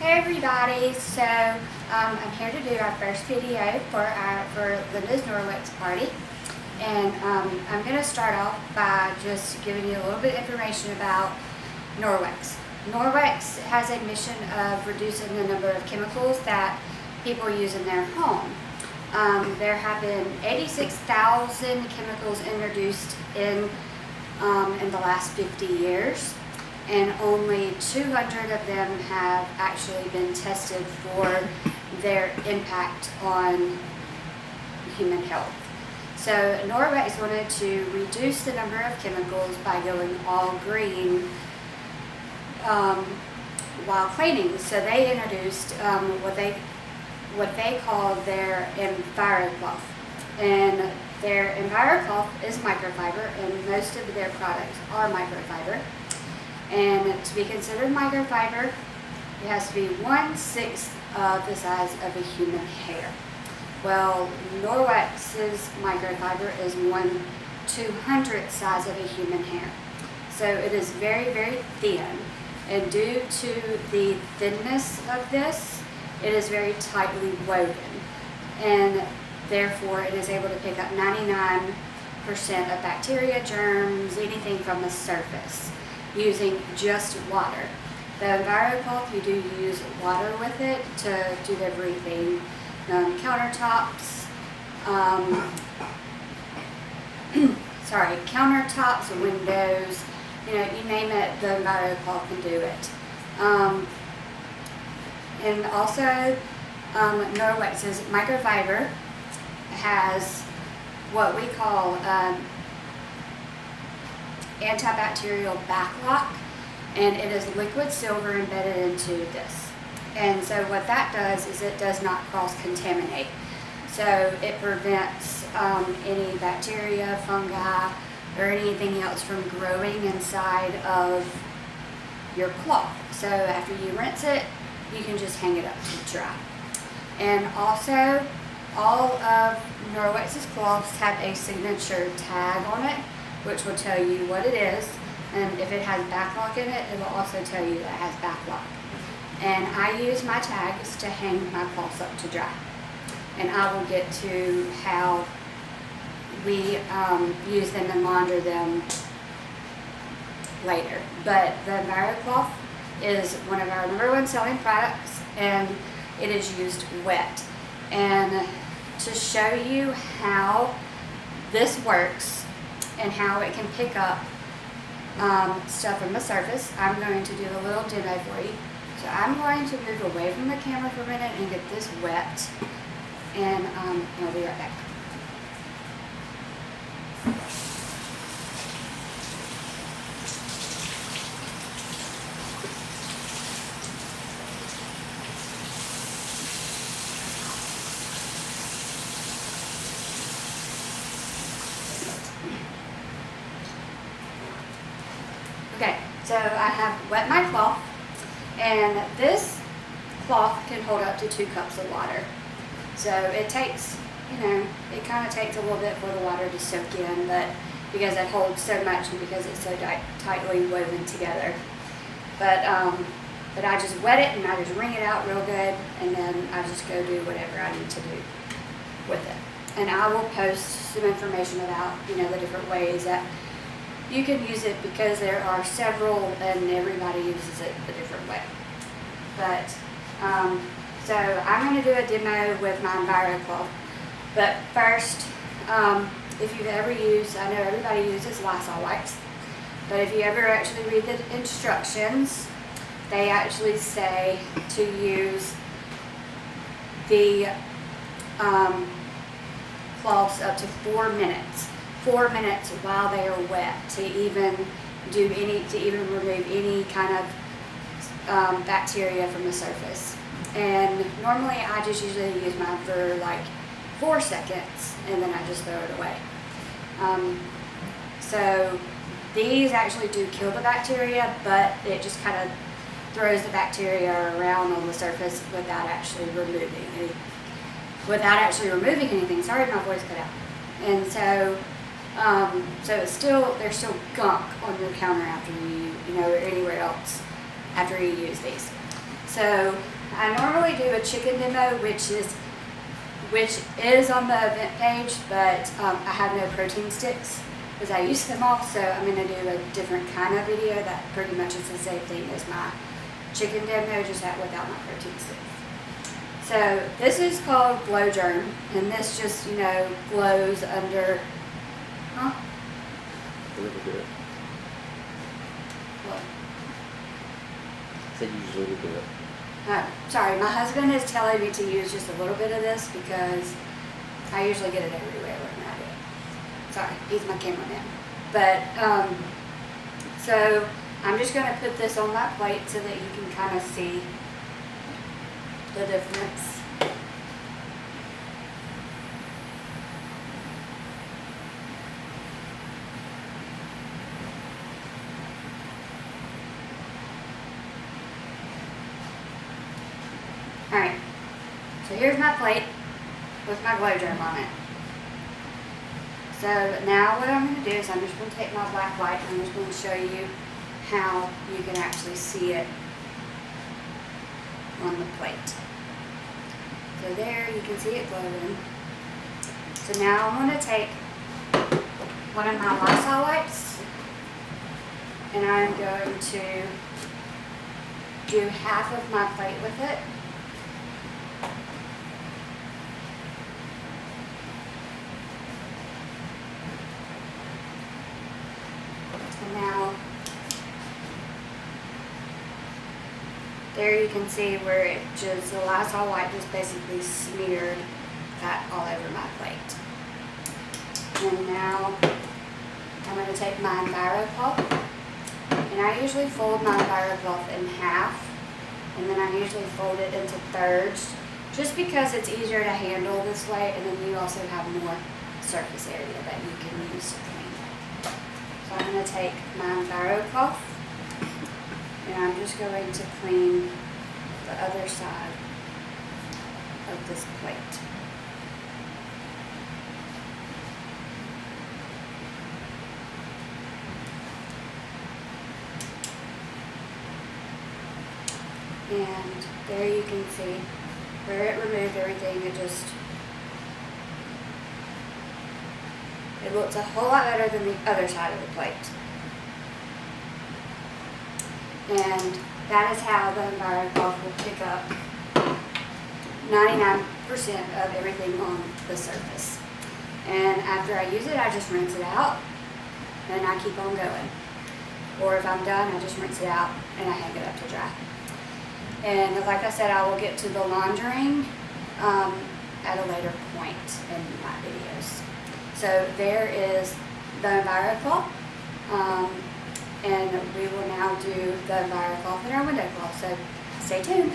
Hey everybody, so I'm here to do our first video for Linda's Norwex party, and I'm going to start off by just giving you a little bit of information about Norwex. Norwex has a mission of reducing the number of chemicals that people use in their home. There have been 86,000 chemicals introduced in the last 50 years. And only 200 of them have actually been tested for their impact on human health. So Norwex wanted to reduce the number of chemicals by going all green while cleaning. So they introduced what they call their Envirocloth. And their Envirocloth is microfiber, and most of their products are microfiber. And to be considered microfiber, it has to be 1/6 of the size of a human hair. Well, Norwex's microfiber is 1/200th size of a human hair. So it is very, very thin. And due to the thinness of this, it is very tightly woven. And therefore, it is able to pick up 99% of bacteria, germs, anything from the surface, using just water. The Envirocloth, you do use water with it to do everything. Countertops, countertops, windows, you name it, the Envirocloth can do it. And also, Norwex's microfiber has what we call antibacterial backlock, and it is liquid silver embedded into this. And so what that does is it does not cross-contaminate. So it prevents any bacteria, fungi, or anything else from growing inside of your cloth. So after you rinse it, you can just hang it up to dry. And also, all of Norwex's cloths have a signature tag on it, which will tell you what it is, and if it has backlock in it, it will also tell you that it has backlock. And I use my tags to hang my cloths up to dry, and I will get to how we use them and launder them later. But the Envirocloth is one of our #1 selling products, and it is used wet. And to show you how this works and how it can pick up stuff from the surface, I'm going to do a little demo for you. So I'm going to move away from the camera for a minute and get this wet, and I'll be right back. Okay, so I have wet my cloth, and this cloth can hold up to 2 cups of water. So it takes, it kind of takes a little bit for the water to soak in, but because it holds so much and because it's so tightly woven together. But I just wet it and I just wring it out real good, and then I just go do whatever I need to do with it. And I will post some information about, the different ways that you can use it, because there are several and everybody uses it a different way. But, so I'm going to do a demo with my Envirocloth. But first, if you've ever used, I know everybody uses Lysol wipes, but if you ever actually read the instructions, they actually say to use the cloths up to 4 minutes. 4 minutes while they are wet to even remove any kind of bacteria from the surface. And normally I just usually use mine for like 4 seconds, and then I just throw it away. So these actually do kill the bacteria, but it just kind of throws the bacteria around on the surface without actually removing anything. Sorry, my voice cut out. And so it's there's still gunk on your counter after or anywhere else after you use these. So I normally do a chicken demo, which is on the event page, but I have no protein sticks because I use them all. So I'm going to do a different kind of video that pretty much is the same thing as my chicken demo, just without my protein sticks. So this is called Glow Germ, and this just, glows under, A little bit. what? Said use a little bit. Oh, sorry, my husband is telling me to use just a little bit of this because I usually get it everywhere when I do it. Sorry, he's my cameraman. But, so I'm just going to put this on my plate so that you can kind of see the difference. Alright, so here's my plate with my Glow Germ on it. So now what I'm going to do is I'm just going to take my black light and I'm just going to show you how you can actually see it on the plate. So there, you can see it glowing. So now I'm going to take one of my Lysol wipes and I'm going to do half of my plate with it. And now, there you can see where the Lysol wipe just basically smeared that all over my plate. And now, I'm going to take my Envirocloth, and I usually fold my Envirocloth in half, and then I usually fold it into thirds, just because it's easier to handle this way, and then you also have more surface area that you can use to clean. So I'm going to take my Envirocloth, and I'm just going to clean the other side of this plate. And there you can see where it removed everything. It looks a whole lot better than the other side of the plate. And that is how the Envirocloth will pick up 99% of everything on the surface. And after I use it, I just rinse it out and I keep on going. Or if I'm done, I just rinse it out and I hang it up to dry. And like I said, I will get to the laundering at a later point in my videos. So there is the Envirocloth, and we will now do the Envirocloth in our window cloth. So stay tuned.